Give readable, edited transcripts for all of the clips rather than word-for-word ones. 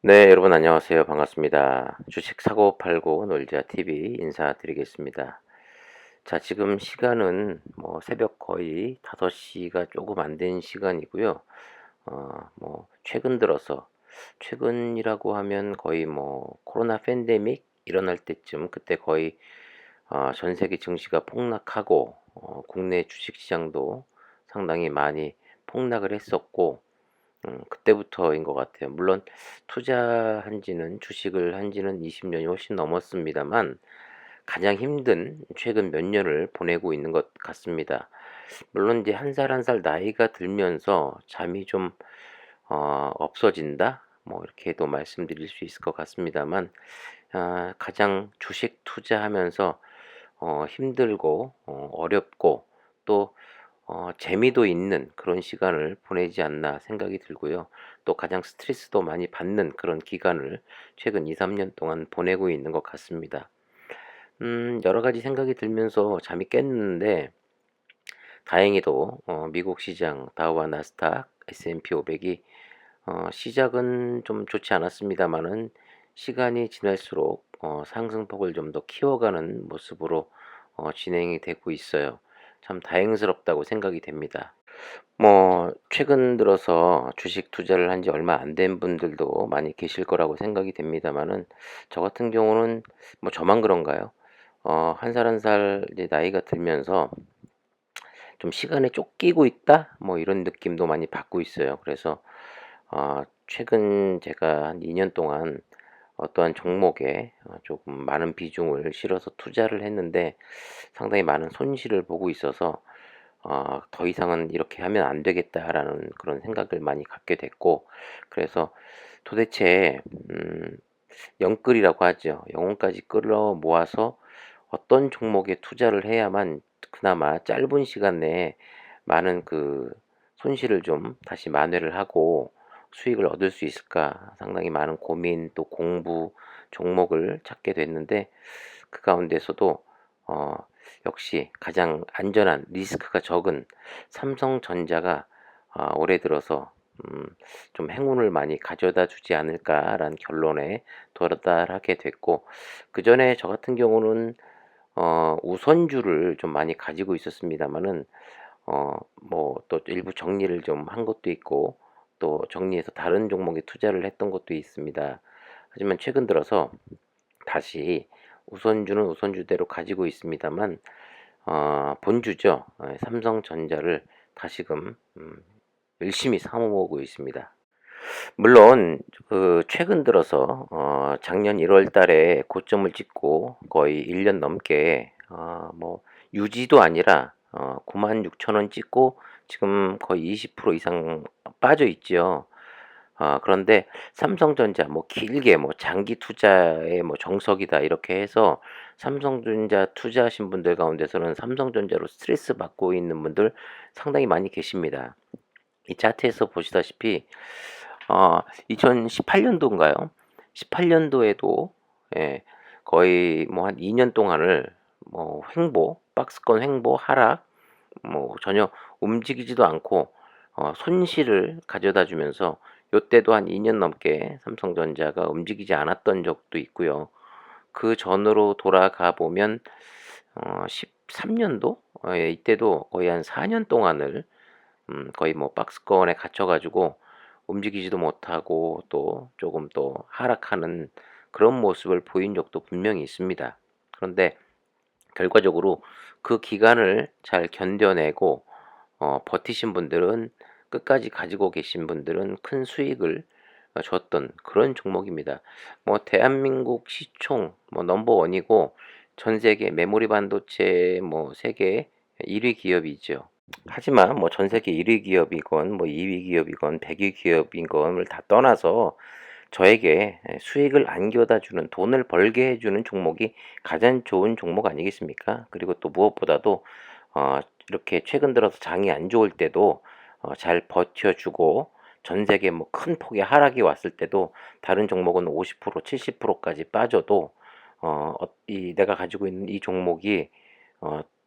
네, 여러분 안녕하세요. 반갑습니다. 주식 사고 팔고 놀자 TV 인사드리겠습니다. 자, 지금 시간은 새벽 거의 5시가 조금 안 된 시간이고요. 최근 들어서 최근이라고 하면 거의 코로나 팬데믹 일어날 때쯤 그때 거의 전 세계 증시가 폭락하고 국내 주식 시장도 상당히 많이 폭락을 했었고 그때부터인 것 같아요. 물론 투자한 지는 주식을 한 지는 20 년이 훨씬 넘었습니다만 가장 힘든 최근 몇 년을 보내고 있는 것 같습니다. 물론 이제 한 살 한 살 나이가 들면서 잠이 좀 없어진다? 이렇게도 말씀드릴 수 있을 것 같습니다만 가장 주식 투자하면서 힘들고 어렵고 또 재미도 있는 그런 시간을 보내지 않나 생각이 들고요. 또 가장 스트레스도 많이 받는 그런 기간을 최근 2-3년 동안 보내고 있는 것 같습니다. 여러 가지 생각이 들면서 잠이 깼는데 다행히도 미국 시장 다우와 나스닥, S&P 500이 시작은 좀 좋지 않았습니다마는 시간이 지날수록 상승폭을 좀 더 키워가는 모습으로 진행이 되고 있어요. 참 다행스럽다고 생각이 됩니다. 최근 들어서 주식 투자를 한 지 얼마 안 된 분들도 많이 계실 거라고 생각이 됩니다마는 저 같은 경우는 저만 그런가요? 한 살 한 살 이제 나이가 들면서 좀 시간에 쫓기고 있다? 이런 느낌도 많이 받고 있어요. 그래서 최근 제가 한 2년 동안 어떠한 종목에 조금 많은 비중을 실어서 투자를 했는데 상당히 많은 손실을 보고 있어서 더 이상은 이렇게 하면 안 되겠다라는 그런 생각을 많이 갖게 됐고 그래서 도대체 영끌이라고 하죠. 영혼까지 끌어 모아서 어떤 종목에 투자를 해야만 그나마 짧은 시간 내에 많은 그 손실을 좀 다시 만회를 하고 수익을 얻을 수 있을까 상당히 많은 고민 또 공부 종목을 찾게 됐는데 그 가운데서도 어 역시 가장 안전한 리스크가 적은 삼성전자가 올해 들어서 음 좀 행운을 많이 가져다 주지 않을까라는 결론에 도달하게 됐고 그전에 저 같은 경우는 우선주를 좀 많이 가지고 있었습니다마는 또 일부 정리를 좀 한 것도 있고 또 정리해서 다른 종목에 투자를 했던 것도 있습니다. 하지만 최근 들어서 다시 우선주는 우선주대로 가지고 있습니다만 본주죠. 삼성전자를 다시금 열심히 사모으고 있습니다. 물론 그 최근 들어서 작년 1월 달에 고점을 찍고 거의 1년 넘게 유지도 아니라 96,000원 찍고 지금 거의 20% 이상 빠져 있죠. 그런데 삼성전자 길게 장기 투자의 정석이다 이렇게 해서 삼성전자 투자하신 분들 가운데서는 삼성전자로 스트레스 받고 있는 분들 상당히 많이 계십니다. 이 차트에서 보시다시피 2018 년도인가요? 18 년도에도 예 거의 한 2년 동안을 횡보, 박스권 횡보 하락 전혀 움직이지도 않고 손실을 가져다 주면서 요때도 한 2년 넘게 삼성전자가 움직이지 않았던 적도 있고요. 그전으로 돌아가 보면 13 년도 이때도 거의 한 4년 동안을 거의 박스권에 갇혀 가지고 움직이지도 못하고 또 조금 또 하락하는 그런 모습을 보인 적도 분명히 있습니다. 그런데 결과적으로 그 기간을 잘 견뎌내고 버티신 분들은 끝까지 가지고 계신 분들은 큰 수익을 줬던 그런 종목입니다. 대한민국 시총 넘버 원이고 전 세계 메모리 반도체 세계 1위 기업이죠. 하지만 전 세계 1위 기업이건 2위 기업이건 100위 기업인 건을 다 떠나서 저에게 수익을 안겨다 주는 돈을 벌게 해주는 종목이 가장 좋은 종목 아니겠습니까? 그리고 또 무엇보다도 어, 이렇게 최근 들어서 장이 안 좋을 때도 잘 버텨주고 전 세계 큰 폭의 하락이 왔을 때도 다른 종목은 50% 70%까지 빠져도 이 내가 가지고 있는 이 종목이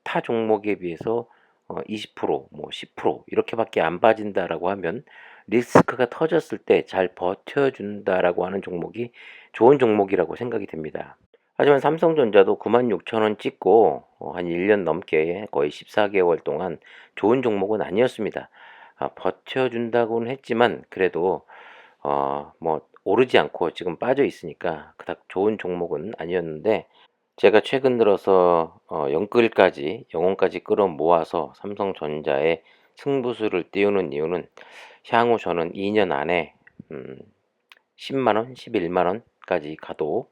타 종목에 비해서 20% 10% 이렇게밖에 안 빠진다라고 하면 리스크가 터졌을 때 잘 버텨준다라고 하는 종목이 좋은 종목이라고 생각이 됩니다. 하지만 삼성전자도 96,000원 찍고 한 1년 넘게 거의 14개월 동안 좋은 종목은 아니었습니다. 버텨준다고는 했지만 그래도 뭐 오르지 않고 지금 빠져 있으니까 그닥 좋은 종목은 아니었는데, 제가 최근 들어서 영끌까지 끌어모아서 삼성전자에 승부수를 띄우는 이유는, 향후 저는 2년 안에 10만 원, 11만 원까지 가도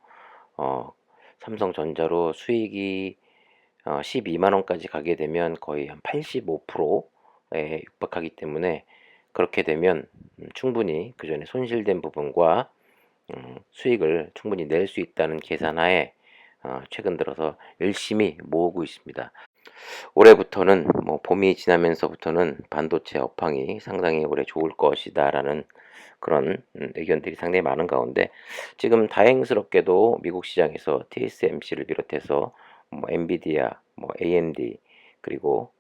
어 삼성전자로 수익이 12만 원까지 가게 되면 거의 한 85%에 육박하기 때문에, 그렇게 되면 충분히 그전에 손실된 부분과 수익을 충분히 낼 수 있다는 계산하에 최근 들어서 열심히 모으고 있습니다. 올해부터는 뭐 봄이 지나면서부터는 반도체 업황이 상당히 올해 좋을 것이다라는 그런 의견들이 상당히 많은 가운데, 지금 다행스럽게도 미국 시장에서 TSMC를 비롯해서 뭐 엔비디아, 뭐 AMD, 그리고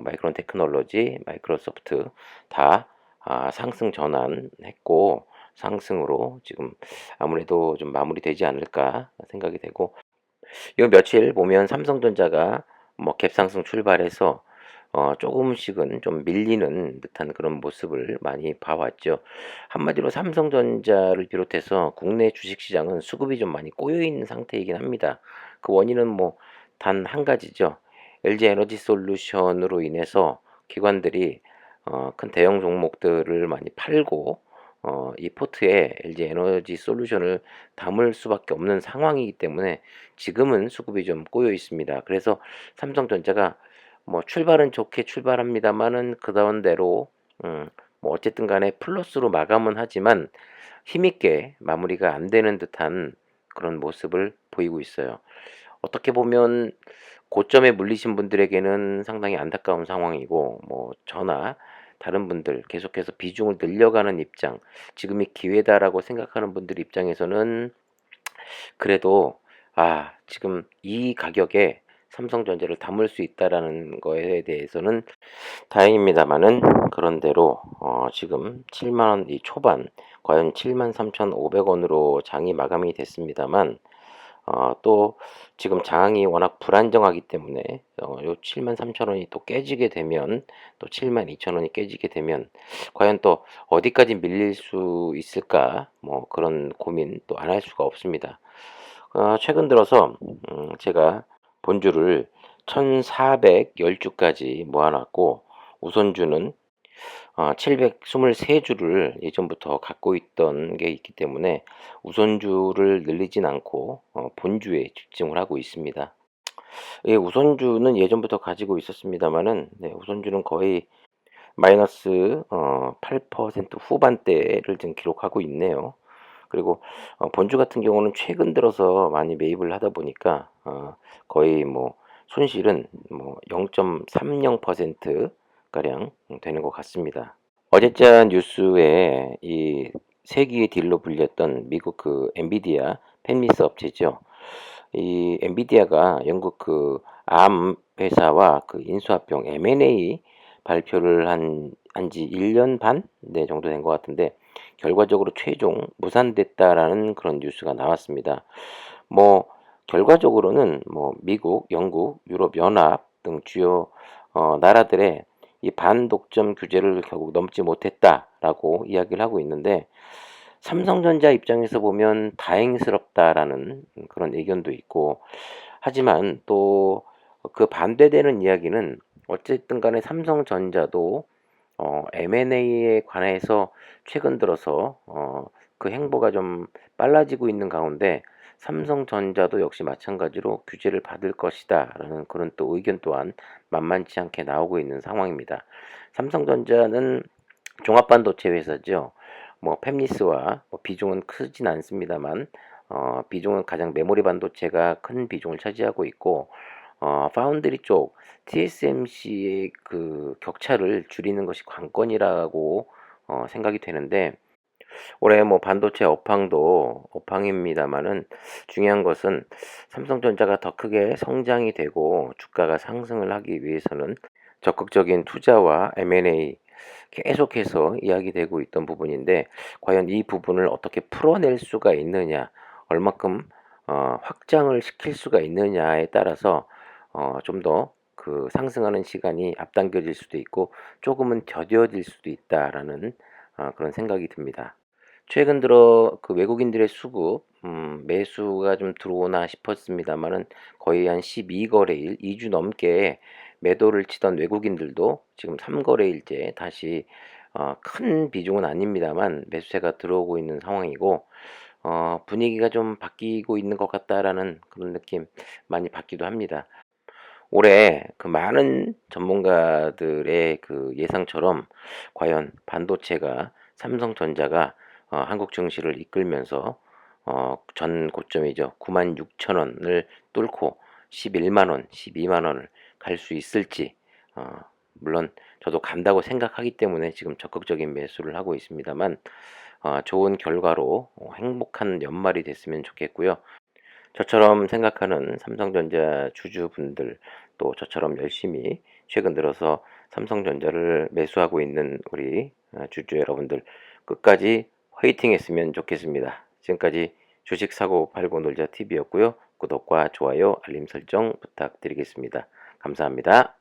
마이크론 테크놀로지, 마이크로소프트 다 상승 전환했고, 상승으로 지금 아무래도 좀 마무리되지 않을까 생각이 되고, 요 며칠 보면 삼성전자가 뭐 갭상승 출발해서 조금씩은 좀 밀리는 듯한 그런 모습을 많이 봐왔죠. 한마디로 삼성전자를 비롯해서 국내 주식시장은 수급이 좀 많이 꼬여있는 상태이긴 합니다. 그 원인은 뭐 단 한 가지죠. LG 에너지 솔루션으로 인해서 기관들이 큰 대형 종목들을 많이 팔고 이 포트에 LG 에너지 솔루션을 담을 수밖에 없는 상황이기 때문에 지금은 수급이 좀 꼬여 있습니다. 그래서 삼성전자가 뭐 출발은 좋게 출발합니다만은 그다운대로 뭐 어쨌든 간에 플러스로 마감은 하지만 힘있게 마무리가 안 되는 듯한 그런 모습을 보이고 있어요. 어떻게 보면 고점에 물리신 분들에게는 상당히 안타까운 상황이고, 뭐 저나 다른 분들 계속해서 비중을 늘려가는 입장, 지금이 기회다라고 생각하는 분들 입장에서는 그래도 지금 이 가격에 삼성전자를 담을 수 있다라는 거에 대해서는 다행입니다만은, 그런대로 지금 7만 원 이 초반, 과연 73,500원으로 장이 마감이 됐습니다만, 또 지금 장이 워낙 불안정하기 때문에 요 73,000원이 또 깨지게 되면, 또 72,000원이 깨지게 되면 과연 또 어디까지 밀릴 수 있을까, 뭐 그런 고민 또 안 할 수가 없습니다. 최근 들어서 제가 본주를 1410주까지 모아놨고, 우선주는 723주를 예전부터 갖고 있던 게 있기 때문에 우선주를 늘리진 않고 본주에 집중을 하고 있습니다. 이 우선주는 예전부터 가지고 있었습니다만은, 우선주는 거의 마이너스 8% 후반대를 지금 기록하고 있네요. 그리고 본주 같은 경우는 최근 들어서 많이 매입을 하다 보니까 거의 뭐 손실은 뭐 0.30% 가량 되는 것 같습니다. 어제자 뉴스에 이 세기의 딜로 불렸던 미국 그 엔비디아 팹리스 업체죠. 이 엔비디아가 영국 그 암 회사와 그 인수합병 M&A 발표를 한지 1년 반 정도 된 것 같은데, 결과적으로 최종 무산됐다라는 그런 뉴스가 나왔습니다. 뭐 결과적으로는 뭐 미국, 영국, 유럽 연합 등 주요 나라들의 이 반독점 규제를 결국 넘지 못했다라고 이야기를 하고 있는데, 삼성전자 입장에서 보면 다행스럽다라는 그런 의견도 있고, 하지만 또 그 반대되는 이야기는, 어쨌든 간에 삼성전자도 M&A에 관해서 최근 들어서 그 행보가 좀 빨라지고 있는 가운데, 삼성전자도 역시 마찬가지로 규제를 받을 것이다 라는 그런 또 의견 또한 만만치 않게 나오고 있는 상황입니다. 삼성전자는 종합반도체 회사죠. 뭐 팹리스와 뭐 비중은 크진 않습니다만 비중은 가장 메모리 반도체가 큰 비중을 차지하고 있고, 파운드리 쪽 TSMC의 그 격차를 줄이는 것이 관건이라고 생각이 되는데, 올해 뭐 반도체 업황도 업황입니다만은, 중요한 것은 삼성전자가 더 크게 성장이 되고 주가가 상승을 하기 위해서는 적극적인 투자와 M&A, 계속해서 이야기되고 있던 부분인데 과연 이 부분을 어떻게 풀어낼 수가 있느냐, 얼마큼 확장을 시킬 수가 있느냐에 따라서 좀 더 그 상승하는 시간이 앞당겨질 수도 있고 조금은 더뎌질 수도 있다라는 그런 생각이 듭니다. 최근 들어 그 외국인들의 수급 매수가 좀 들어오나 싶었습니다마는 거의 한 12거래일 2주 넘게 매도를 치던 외국인들도 지금 3거래일째 다시 큰 비중은 아닙니다만 매수세가 들어오고 있는 상황이고 분위기가 좀 바뀌고 있는 것 같다라는 그런 느낌 많이 받기도 합니다. 올해 그 많은 전문가들의 그 예상처럼 과연 반도체가 삼성전자가 한국 증시를 이끌면서 전 고점이죠. 96,000 원을 뚫고 11만 원, 12만 원을 갈 수 있을지 물론 저도 간다고 생각하기 때문에 지금 적극적인 매수를 하고 있습니다만 좋은 결과로 행복한 연말이 됐으면 좋겠고요. 저처럼 생각하는 삼성전자 주주분들 또 저처럼 열심히 최근 들어서 삼성전자를 매수하고 있는 우리 주주 여러분들 끝까지 화이팅 했으면 좋겠습니다. 지금까지 주식 사고 팔고 놀자 TV였고요. 구독과 좋아요, 알림 설정 부탁드리겠습니다. 감사합니다.